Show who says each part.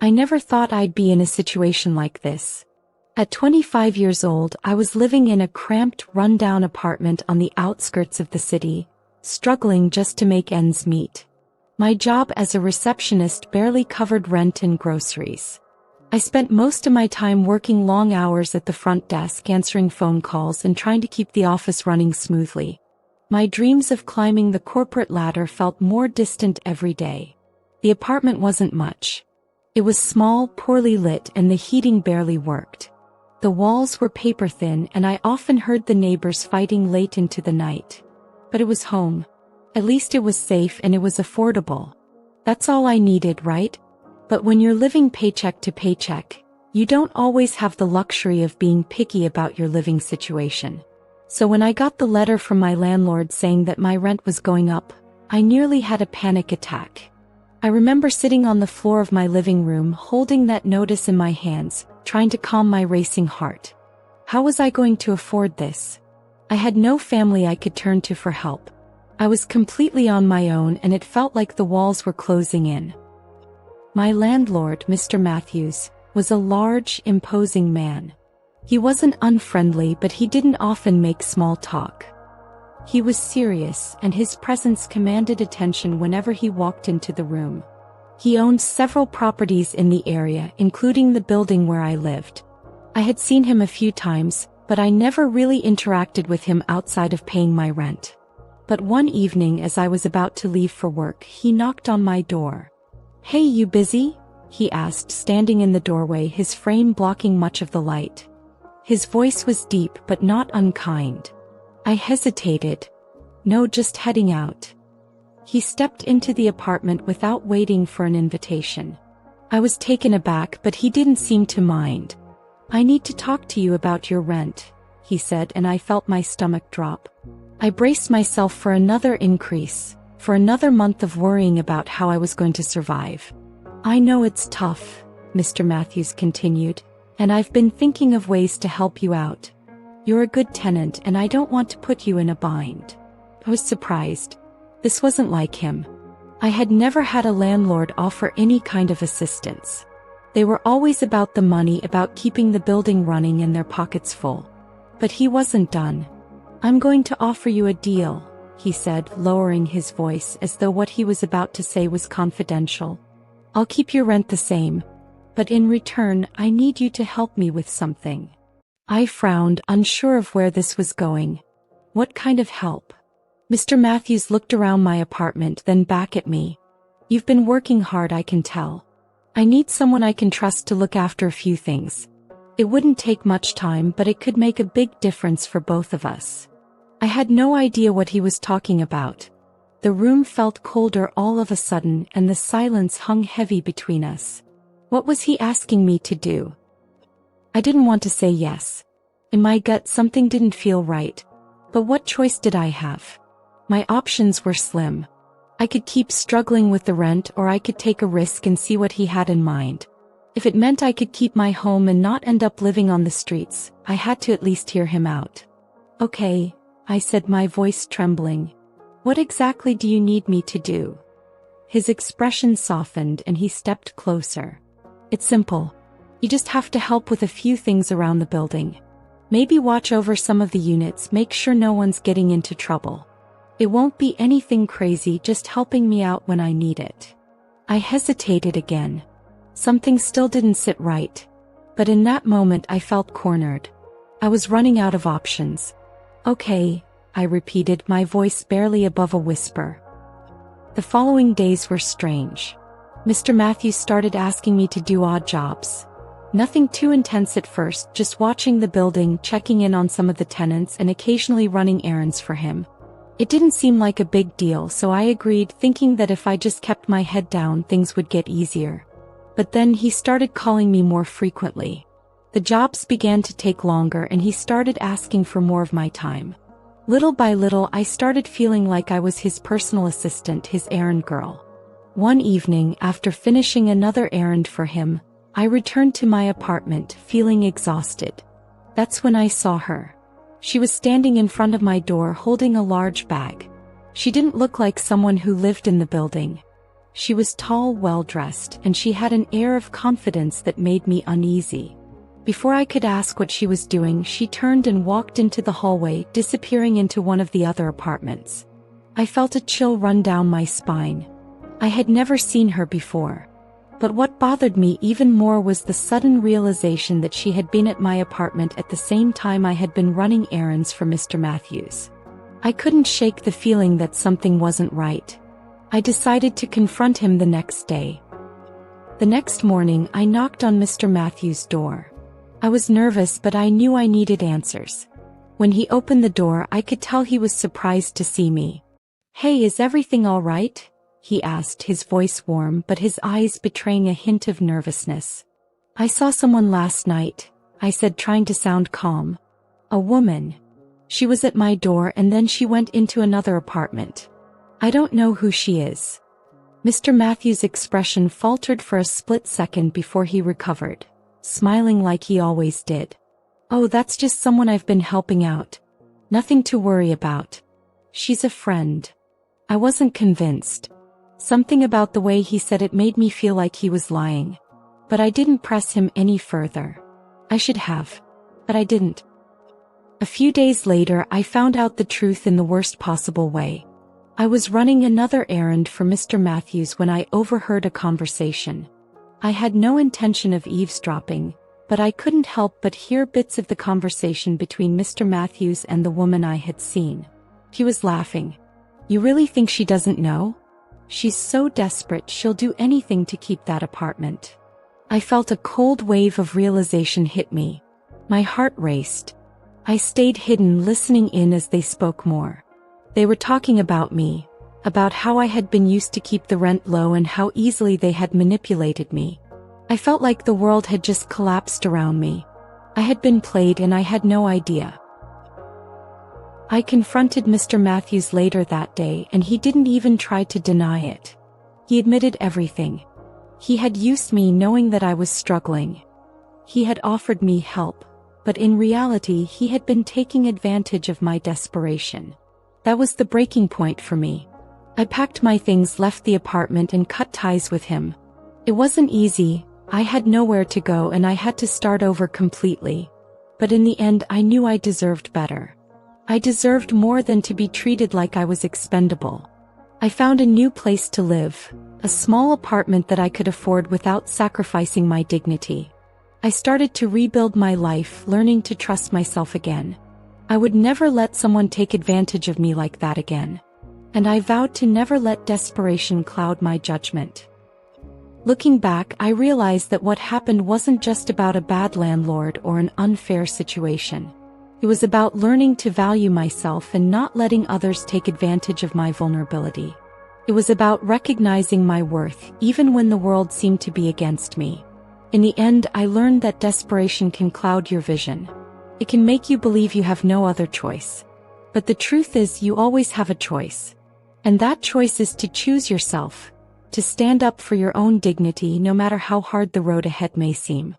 Speaker 1: I never thought I'd be in a situation like this. At 25 years old, I was living in a cramped, run-down apartment on the outskirts of the city, struggling just to make ends meet. My job as a receptionist barely covered rent and groceries. I spent most of my time working long hours at the front desk, answering phone calls and trying to keep the office running smoothly. My dreams of climbing the corporate ladder felt more distant every day. The apartment wasn't much. It was small, poorly lit, and the heating barely worked. The walls were paper thin, and I often heard the neighbors fighting late into the night. But it was home. At least it was safe and it was affordable. That's all I needed, right? But when you're living paycheck to paycheck, you don't always have the luxury of being picky about your living situation. So when I got the letter from my landlord saying that my rent was going up, I nearly had a panic attack. I remember sitting on the floor of my living room holding that notice in my hands, trying to calm my racing heart. How was I going to afford this? I had no family I could turn to for help. I was completely on my own, and it felt like the walls were closing in. My landlord, Mr. Matthews, was a large, imposing man. He wasn't unfriendly, but he didn't often make small talk. He was serious, and his presence commanded attention whenever he walked into the room. He owned several properties in the area, including the building where I lived. I had seen him a few times, but I never really interacted with him outside of paying my rent. But one evening, as I was about to leave for work, he knocked on my door. "Hey, you busy?" he asked, standing in the doorway, his frame blocking much of the light. His voice was deep but not unkind. I hesitated. "No, just heading out." He stepped into the apartment without waiting for an invitation. I was taken aback, but he didn't seem to mind. "I need to talk to you about your rent," he said, and I felt my stomach drop. I braced myself for another increase, for another month of worrying about how I was going to survive. "I know it's tough," Mr. Matthews continued, "and I've been thinking of ways to help you out. You're a good tenant, and I don't want to put you in a bind." I was surprised. This wasn't like him. I had never had a landlord offer any kind of assistance. They were always about the money, about keeping the building running and their pockets full. But he wasn't done. "I'm going to offer you a deal," he said, lowering his voice as though what he was about to say was confidential. "I'll keep your rent the same, but in return, I need you to help me with something." I frowned, unsure of where this was going. What kind of help? Mr. Matthews looked around my apartment, then back at me. "You've been working hard, I can tell. I need someone I can trust to look after a few things. It wouldn't take much time, but it could make a big difference for both of us." I had no idea what he was talking about. The room felt colder all of a sudden, and the silence hung heavy between us. What was he asking me to do? I didn't want to say yes. In my gut, something didn't feel right. But what choice did I have? My options were slim. I could keep struggling with the rent, or I could take a risk and see what he had in mind. If it meant I could keep my home and not end up living on the streets, I had to at least hear him out. "Okay," I said, my voice trembling. "What exactly do you need me to do?" His expression softened and he stepped closer. "It's simple. You just have to help with a few things around the building. Maybe watch over some of the units, make sure no one's getting into trouble. It won't be anything crazy, just helping me out when I need it." I hesitated again. Something still didn't sit right. But in that moment I felt cornered. I was running out of options. "Okay," I repeated, my voice barely above a whisper. The following days were strange. Mr. Matthews started asking me to do odd jobs. Nothing too intense at first, just watching the building, checking in on some of the tenants, and occasionally running errands for him. It didn't seem like a big deal, so I agreed, thinking that if I just kept my head down, things would get easier. But then he started calling me more frequently. The jobs began to take longer, and he started asking for more of my time. Little by little, I started feeling like I was his personal assistant, his errand girl. One evening, after finishing another errand for him, I returned to my apartment, feeling exhausted. That's when I saw her. She was standing in front of my door holding a large bag. She didn't look like someone who lived in the building. She was tall, well-dressed, and she had an air of confidence that made me uneasy. Before I could ask what she was doing, she turned and walked into the hallway, disappearing into one of the other apartments. I felt a chill run down my spine. I had never seen her before. But what bothered me even more was the sudden realization that she had been at my apartment at the same time I had been running errands for Mr. Matthews. I couldn't shake the feeling that something wasn't right. I decided to confront him the next day. The next morning, I knocked on Mr. Matthews' door. I was nervous, but I knew I needed answers. When he opened the door, I could tell he was surprised to see me. "Hey, is everything all right?" he asked, his voice warm but his eyes betraying a hint of nervousness. "I saw someone last night," I said, trying to sound calm. "A woman. She was at my door and then she went into another apartment. I don't know who she is." Mr. Matthews' expression faltered for a split second before he recovered, smiling like he always did. "Oh, that's just someone I've been helping out. Nothing to worry about. She's a friend." I wasn't convinced. Something about the way he said it made me feel like he was lying. But I didn't press him any further. I should have. But I didn't. A few days later, I found out the truth in the worst possible way. I was running another errand for Mr. Matthews when I overheard a conversation. I had no intention of eavesdropping, but I couldn't help but hear bits of the conversation between Mr. Matthews and the woman I had seen. He was laughing. "You really think she doesn't know? She's so desperate she'll do anything to keep that apartment." I felt a cold wave of realization hit me. My heart raced. I stayed hidden, listening in as they spoke more. They were talking about me, about how I had been used to keep the rent low and how easily they had manipulated me. I felt like the world had just collapsed around me. I had been played and I had no idea. I confronted Mr. Matthews later that day and he didn't even try to deny it. He admitted everything. He had used me knowing that I was struggling. He had offered me help, but in reality he had been taking advantage of my desperation. That was the breaking point for me. I packed my things, left the apartment and cut ties with him. It wasn't easy. I had nowhere to go and I had to start over completely. But in the end I knew I deserved better. I deserved more than to be treated like I was expendable. I found a new place to live, a small apartment that I could afford without sacrificing my dignity. I started to rebuild my life, learning to trust myself again. I would never let someone take advantage of me like that again. And I vowed to never let desperation cloud my judgment. Looking back, I realized that what happened wasn't just about a bad landlord or an unfair situation. It was about learning to value myself and not letting others take advantage of my vulnerability. It was about recognizing my worth, even when the world seemed to be against me. In the end, I learned that desperation can cloud your vision. It can make you believe you have no other choice. But the truth is, you always have a choice. And that choice is to choose yourself, to stand up for your own dignity no matter how hard the road ahead may seem.